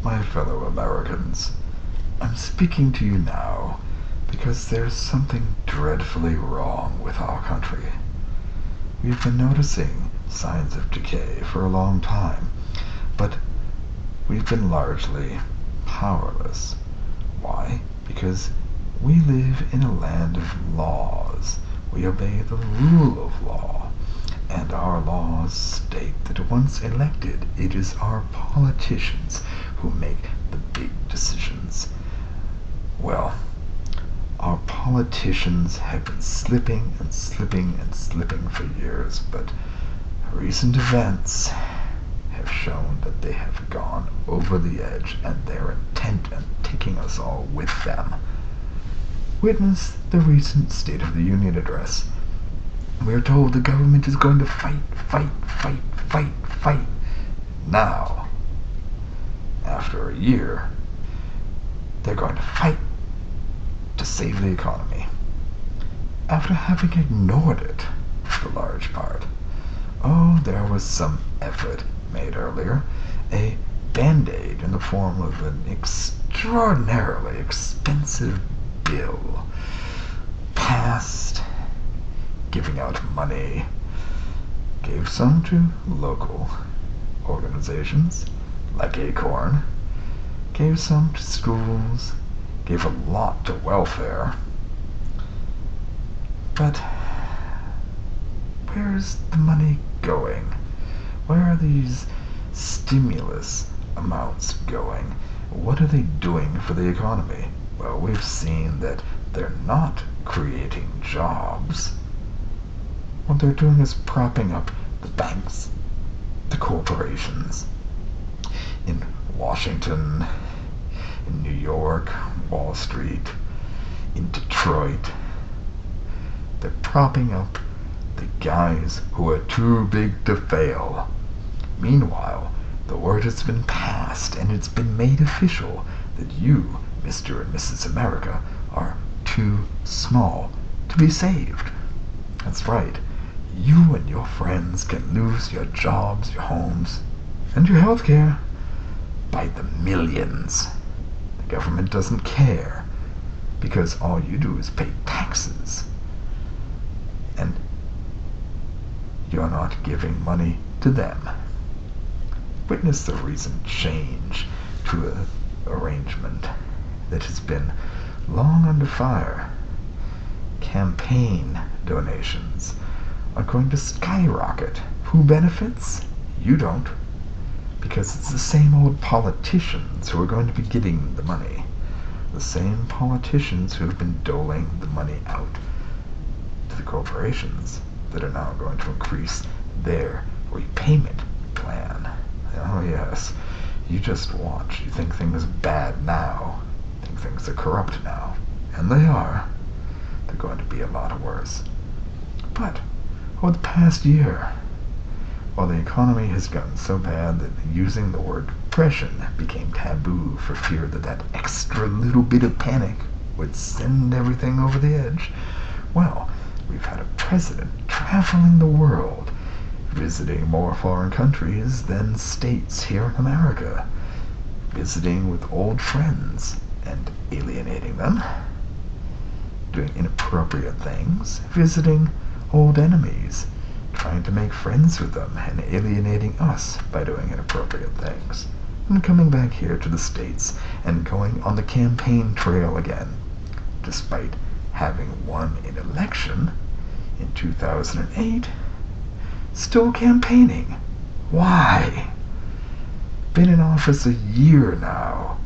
My fellow Americans, I'm speaking to you now because there's something dreadfully wrong with our country. We've been noticing signs of decay for a long time, but we've been largely powerless. Why? Because we live in a land of laws. We obey the rule of law, and our laws state that once elected, it is our politicians who make the big decisions. Well, our politicians have been slipping and slipping and slipping for years, but recent events have shown that they have gone over the edge, and they're intent on taking us all with them. Witness the recent State of the Union address. We're told the government is going to fight, fight, fight, fight, fight. Now, after a year, they're going to fight to save the economy, after having ignored it for large part. Oh, there was some effort made earlier, a band-aid in the form of an extraordinarily expensive bill passed, giving out money, gave some to local organizations like Acorn, gave some to schools, gave a lot to welfare. But where's the money going? Where are these stimulus amounts going? What are they doing for the economy? Well, we've seen that they're not creating jobs. What they're doing is propping up the banks, the corporations. In Washington, in New York, Wall Street, in Detroit, they're propping up the guys who are too big to fail. Meanwhile, the word has been passed and it's been made official that you, Mr. and Mrs. America, are too small to be saved. That's right. You and your friends can lose your jobs, your homes, and your health care by the millions. The government doesn't care because all you do is pay taxes. And you're not giving money to them. Witness the recent change to an arrangement that has been long under fire. Campaign donations are going to skyrocket. Who benefits? You don't. Because it's the same old politicians who are going to be getting the money. The same politicians who have been doling the money out to the corporations that are now going to increase their repayment plan. Oh yes, you just watch. You think things are bad now. You think things are corrupt now. And they are. They're going to be a lot worse. But over the past year, while the economy has gotten so bad that using the word depression became taboo for fear that that extra little bit of panic would send everything over the edge, well, we've had a president traveling the world, visiting more foreign countries than states here in America, visiting with old friends and alienating them, doing inappropriate things, visiting old enemies, trying to make friends with them and alienating us by doing inappropriate things, and coming back here to the States and going on the campaign trail again, despite having won an election in 2008, still campaigning. Why? Been in office a year now.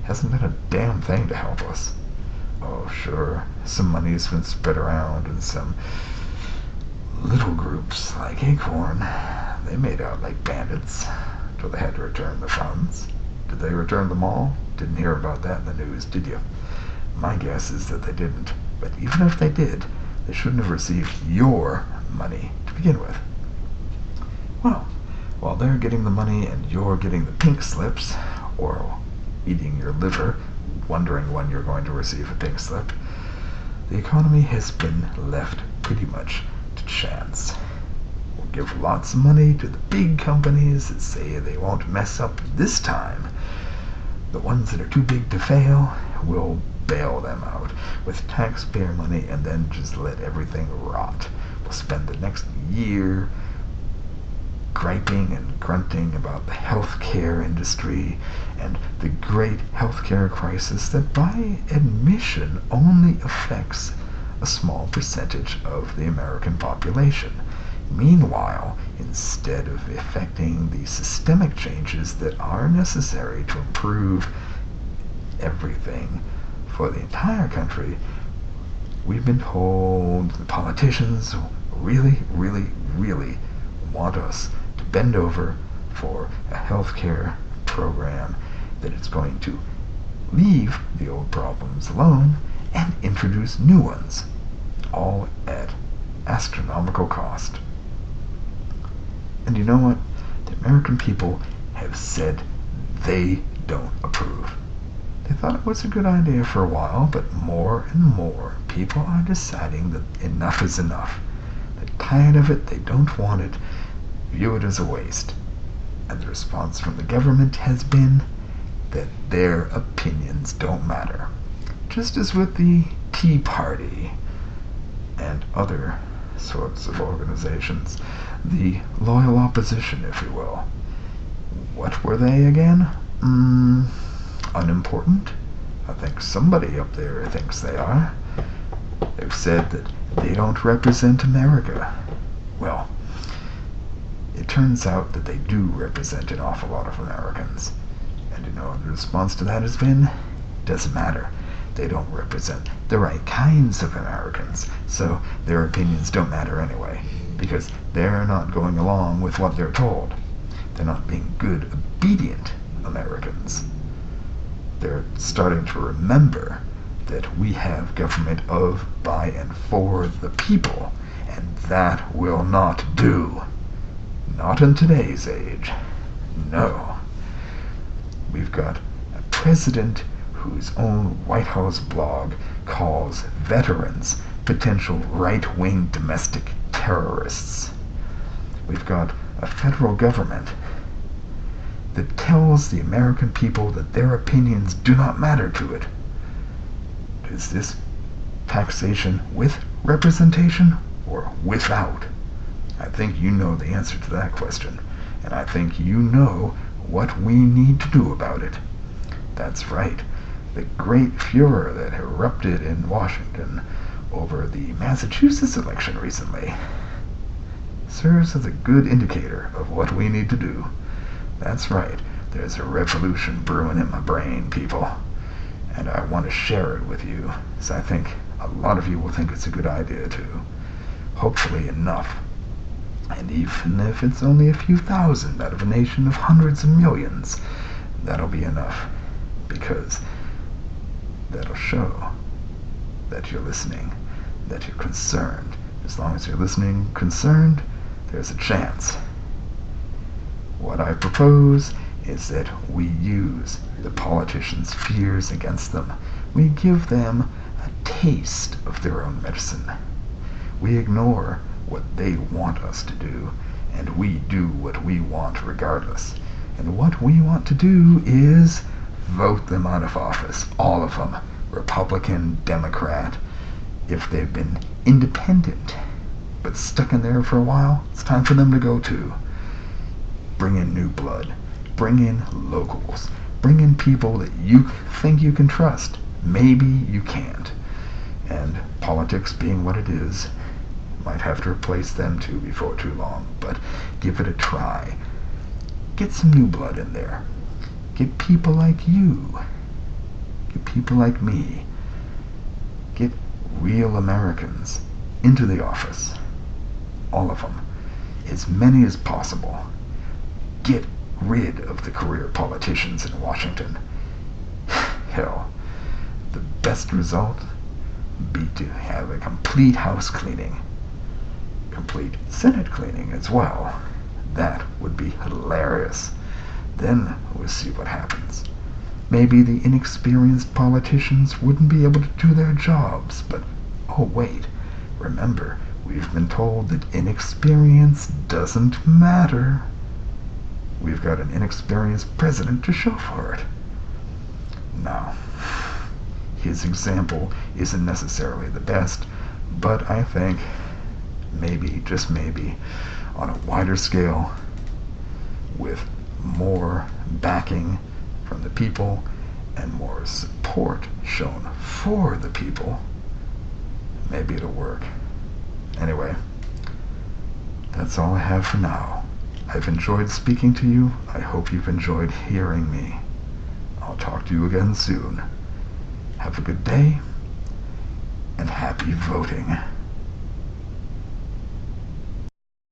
Hasn't done a damn thing to help us. Oh, sure, some money's been spread around and some little groups like Acorn, they made out like bandits till they had to return the funds. Did they return them all? Didn't hear about that in the news, did you? My guess is that they didn't. But even if they did, they shouldn't have received your money to begin with. Well, while they're getting the money and you're getting the pink slips, or eating your liver, wondering when you're going to receive a pink slip, the economy has been left pretty much to chance. We'll give lots of money to the big companies that say they won't mess up this time, The ones that are too big to fail, we'll bail them out with taxpayer money and then just let everything rot. We'll spend the next year griping and grunting about the healthcare industry and the great healthcare crisis that by admission only affects a small percentage of the American population. Meanwhile, instead of effecting the systemic changes that are necessary to improve everything for the entire country, we've been told the politicians really, really, really want us to bend over for a healthcare program that is going to leave the old problems alone and introduce new ones, all at astronomical cost. And you know what? The American people have said they don't approve. They thought it was a good idea for a while, but more and more people are deciding that enough is enough. They're tired of it, they don't want it, view it as a waste. And the response from the government has been that their opinions don't matter. Just as with the Tea Party and other sorts of organizations, the loyal opposition, if you will. What were they again? Unimportant. I think somebody up there thinks they are. They've said that they don't represent America. Well, it turns out that they do represent an awful lot of Americans. And you know what the response to that has been? Doesn't matter. They don't represent the right kinds of Americans, so their opinions don't matter anyway, because they're not going along with what they're told. They're not being good, obedient Americans. They're starting to remember that we have government of, by, and for the people, and that will not do. Not in today's age. No. We've got a president whose own White House blog calls veterans potential right-wing domestic terrorists. We've got a federal government that tells the American people that their opinions do not matter to it. Is this taxation with representation or without? I think you know the answer to that question, and I think you know what we need to do about it. That's right. The great furor that erupted in Washington over the Massachusetts election recently serves as a good indicator of what we need to do. That's right. There's a revolution brewing in my brain, people. And I want to share it with you, as I think a lot of you will think it's a good idea too. Hopefully enough. And even if it's only a few thousand out of a nation of hundreds of millions, that'll be enough. Because that'll show that you're listening, that you're concerned. As long as you're listening, concerned, there's a chance. What I propose is that we use the politicians' fears against them. We give them a taste of their own medicine. We ignore what they want us to do, and we do what we want regardless. And what we want to do is vote them out of office, all of them, Republican, Democrat. If they've been independent but stuck in there for a while, it's time for them to go too. Bring in new blood. Bring in locals. Bring in people that you think you can trust. Maybe you can't. And politics being what it is, might have to replace them too before too long, but give it a try. Get some new blood in there. Get people like you. Get people like me. Get real Americans into the office. All of them. As many as possible. Get rid of the career politicians in Washington. Hell, the best result would be to have a complete house cleaning. Complete Senate cleaning as well. That would be hilarious. Then we'll see what happens. Maybe the inexperienced politicians wouldn't be able to do their jobs, but oh wait, remember, we've been told that inexperience doesn't matter. We've got an inexperienced president to show for it. Now, his example isn't necessarily the best, but I think maybe, just maybe, on a wider scale, with more backing from the people and more support shown for the people, maybe it'll work. Anyway, that's all I have for now. I've enjoyed speaking to you. I hope you've enjoyed hearing me. I'll talk to you again soon. Have a good day, and happy voting.